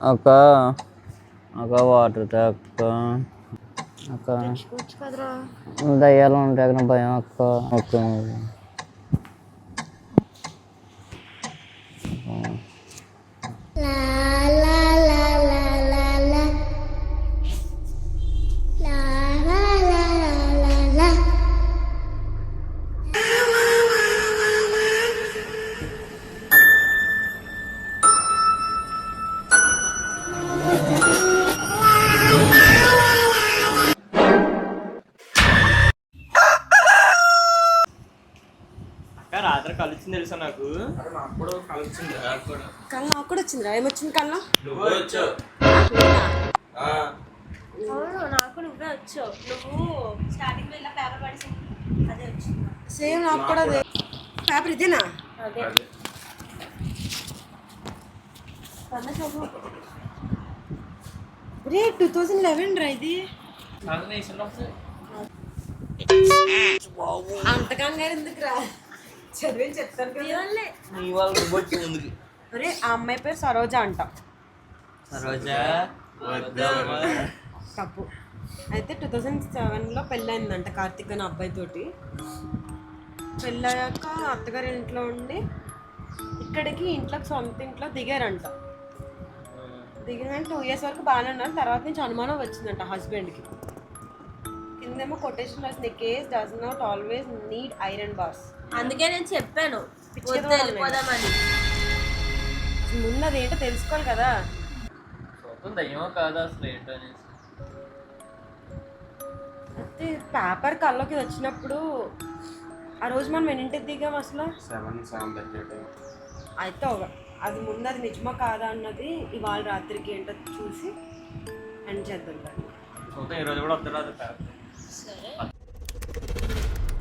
అక్క అక్క వాటర్ అక్క అక్క దయ్యాలు ఉంటాయి అక్కడ భయం అక్క అక్క రాత్రి కలిసింది తెలుసా నాకు కూడా కలిసింది కళ్ళ నాకు కూడా వచ్చిందిరా ఏమొచ్చింది కళ్ళ అవును నాకు నువ్వే వచ్చావు నువ్వు స్టార్టింగ్ లో ఇలా పేపర్ పడిసి అదే వచ్చింది సేమ్ నాకు కూడా అదే పేపర్ ఇదేనా అదే రే 2011 రా ఇది అంతకంగా ఎందుకు రా చదివేం చెప్తాను కదా అరే ఆ అమ్మాయి పేరు సరోజ అంట తప్పు అయితే 2007లో పెళ్ళయిందంట కార్తిక్ అనే అబ్బాయితోటి పెళ్ళయ్యాక అత్తగారి ఇంట్లో ఉండి ఇక్కడికి ఇంట్లోకి సొంత ఇంట్లో దిగారంట దిగిన 2 years వరకు బాగానే ఉన్నారు తర్వాత నుంచి అనుమానం వచ్చిందంట హస్బెండ్కి కిందేమో కొటేషన్ రాసింది case does not always need iron bars అందుకే నేను చెప్పాను వెళ్ళిపోదామని ముందు అదేంటో తెలుసుకోవాలి కదా దయ్యమో కాదా అసలు ఏంటో అనేసి అయితే పేపర్ కల్లోకి వచ్చినప్పుడు ఆ రోజు మనం ఎన్నింటికి దిగాం అసలు 7:30 అయితే అది ముందు అది నిజమా కాదా అన్నది ఇవాళ రాత్రికి ఏంటో చూసి ఎండ్ చేద్దాం చూద్దాం ఈరోజు కూడా వద్దు రాదు